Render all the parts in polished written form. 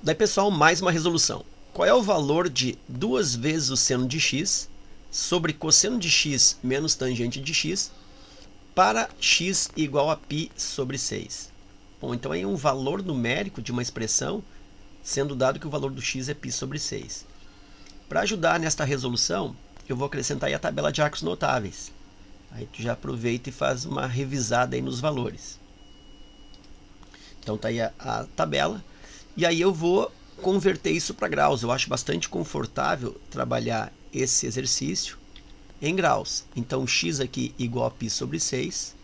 Daí, pessoal, mais uma resolução. Qual é o valor de 2 vezes o seno de x sobre cosseno de x menos tangente de x para x igual a π sobre 6? Bom, então aí é um valor numérico de uma expressão, sendo dado que o valor do x é π sobre 6. Para ajudar nesta resolução, eu vou acrescentar aí a tabela de arcos notáveis. Aí tu já aproveita e faz uma revisada aí nos valores. Então tá aí a tabela. E aí eu vou converter isso para graus. Eu acho bastante confortável trabalhar esse exercício em graus. Então x aqui igual a π sobre 6.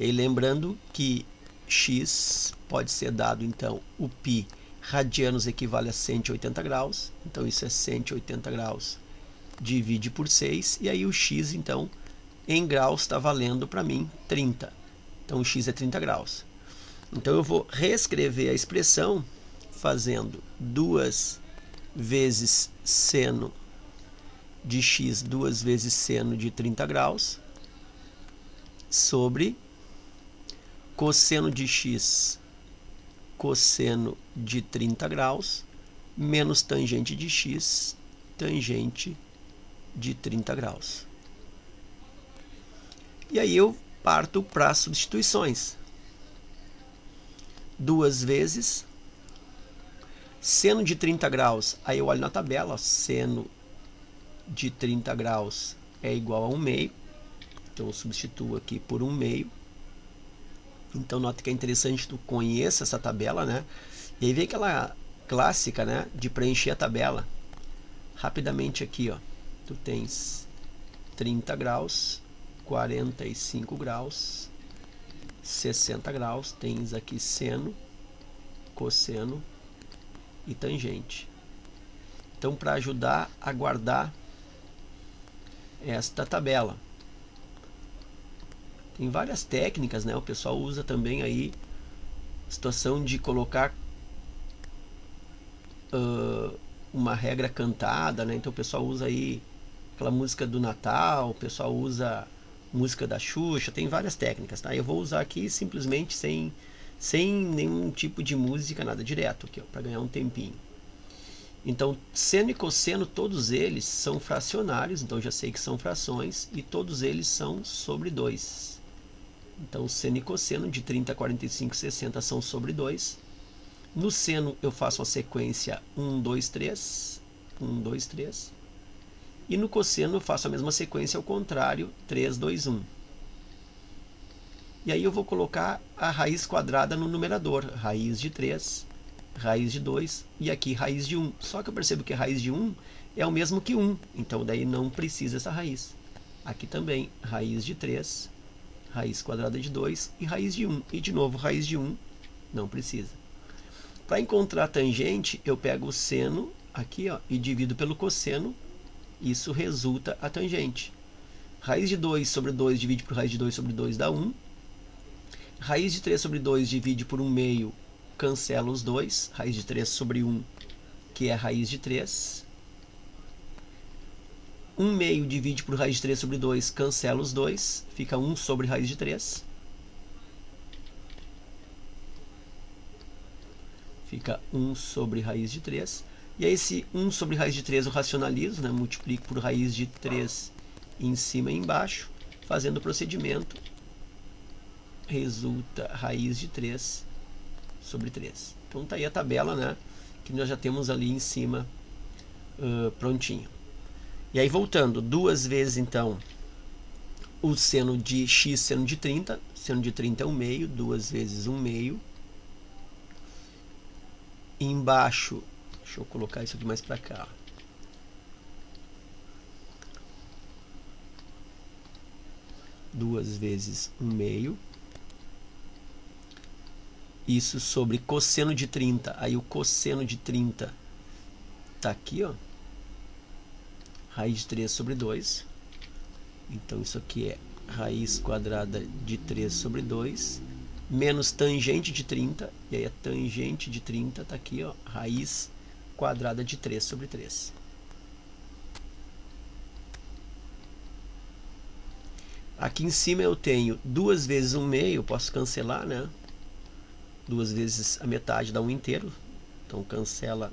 E aí lembrando que x pode ser dado, então, o π radianos equivale a 180 graus. Então isso é 180 graus, divide por 6. E aí o x, então, em graus está valendo para mim 30. Então o x é 30 graus. Então eu vou reescrever a expressão fazendo 2 vezes seno de x, 2 vezes seno de 30 graus, sobre cosseno de x, cosseno de 30 graus, menos tangente de x, tangente de 30 graus. E aí eu parto para substituições. 2 vezes seno de 30 graus, aí eu olho na tabela, ó, seno de 30 graus é igual a 1 meio, então eu substituo aqui por 1 meio. Então nota que é interessante que tu conheça essa tabela, né? E aí vem aquela clássica, né, de preencher a tabela. Rapidamente aqui, ó, tu tens 30 graus, 45 graus, 60 graus, tens aqui seno, cosseno e tangente. Então, para ajudar a guardar esta tabela, tem várias técnicas, né? O pessoal usa também aí situação de colocar uma regra cantada, né? Então o pessoal usa aí aquela música do Natal, o pessoal usa música da Xuxa, tem várias técnicas, tá? Eu vou usar aqui simplesmente sem nenhum tipo de música, nada, direto aqui, para ganhar um tempinho. Então, seno e cosseno, todos eles são fracionários, então já sei que são frações, e todos eles são sobre 2. Então, seno e cosseno de 30, 45, 60 são sobre 2. No seno eu faço uma sequência 1, 2, 3, 1, 2, 3. E no cosseno eu faço a mesma sequência ao contrário, 3, 2, 1. E aí eu vou colocar a raiz quadrada no numerador, raiz de 3, raiz de 2 e aqui raiz de 1. Só que eu percebo que a raiz de 1 é o mesmo que 1, então daí não precisa essa raiz. Aqui também raiz de 3, raiz quadrada de 2 e raiz de 1. E de novo raiz de 1, não precisa. Para encontrar a tangente, eu pego o seno aqui, ó, e divido pelo cosseno, isso resulta a tangente. Raiz de 2 sobre 2 divide por raiz de 2 sobre 2 dá 1. Raiz de 3 sobre 2 divide por 1 meio, cancela os dois. Raiz de 3 sobre 1, que é raiz de 3. 1 meio divide por raiz de 3 sobre 2, cancela os dois. Fica 1 sobre raiz de 3. Fica 1 sobre raiz de 3. E aí esse 1 sobre raiz de 3 eu racionalizo, né? Multiplico por raiz de 3 em cima e embaixo. Fazendo o procedimento, resulta raiz de 3 sobre 3. Então tá aí a tabela, né, que nós já temos ali em cima prontinho. E aí voltando, 2 vezes então o seno de x, seno de 30. Seno de 30 é 1 meio, 2 vezes 1 meio. E embaixo, deixa eu colocar isso aqui mais para cá, 2 vezes 1 meio. Isso sobre cosseno de 30. Aí o cosseno de 30 está aqui, ó. Raiz de 3 sobre 2. Então isso aqui é raiz quadrada de 3 sobre 2. Menos tangente de 30. E aí a tangente de 30 está aqui, ó. Raiz quadrada de 3 sobre 3. Aqui em cima eu tenho 2 vezes 1 meio. Posso cancelar, né? 2 vezes a metade dá 1 inteiro. Então cancela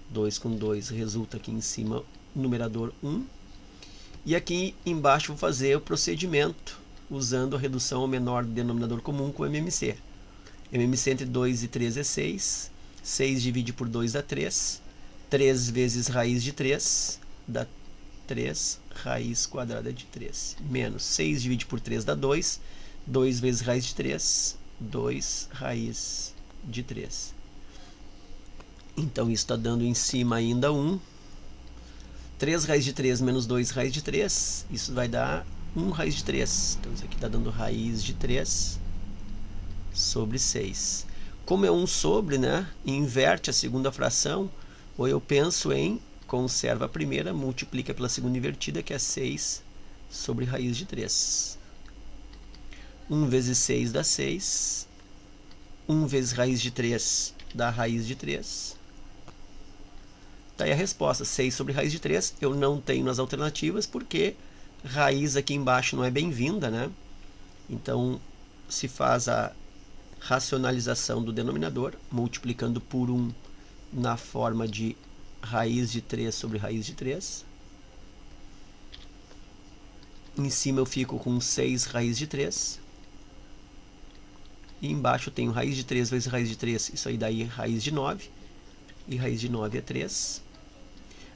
2 com 2, resulta aqui em cima numerador 1. E aqui embaixo vou fazer o procedimento usando a redução ao menor denominador comum com MMC. MMC entre 2 e 3 é 6. 6 divide por 2 dá 3. 3 vezes raiz de 3 dá 3 raiz quadrada de 3. Menos 6 divide por 3 dá 2. 2 vezes raiz de 3, 2 raiz de 3. Então isso está dando em cima ainda 1. 3 raiz de 3 menos 2 raiz de 3, isso vai dar 1 raiz de 3. Então isso aqui está dando raiz de 3 sobre 6. Como é 1 sobre, né, inverte a segunda fração, ou eu penso em conserva a primeira, multiplica pela segunda invertida, que é 6 sobre raiz de 3. 1 vezes 6 dá 6. 1 vezes raiz de 3 dá raiz de 3. Tá aí a resposta, 6 sobre raiz de 3. Eu não tenho nas alternativas, porque raiz aqui embaixo não é bem-vinda, né? Então, se faz a racionalização do denominador, multiplicando por 1 na forma de raiz de 3 sobre raiz de 3. Em cima eu fico com 6 raiz de 3. E embaixo eu tenho raiz de 3 vezes raiz de 3, isso aí daí raiz de 9. E raiz de 9 é 3.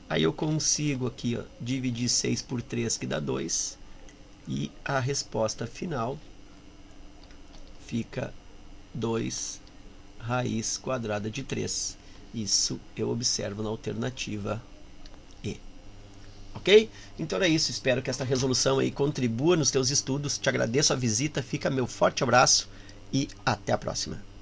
Aí eu consigo aqui, ó, dividir 6 por 3, que dá 2. E a resposta final fica 2 raiz quadrada de 3. Isso eu observo na alternativa E. Ok? Então é isso. Espero que esta resolução aí contribua nos teus estudos. Te agradeço a visita. Fica meu forte abraço e até a próxima.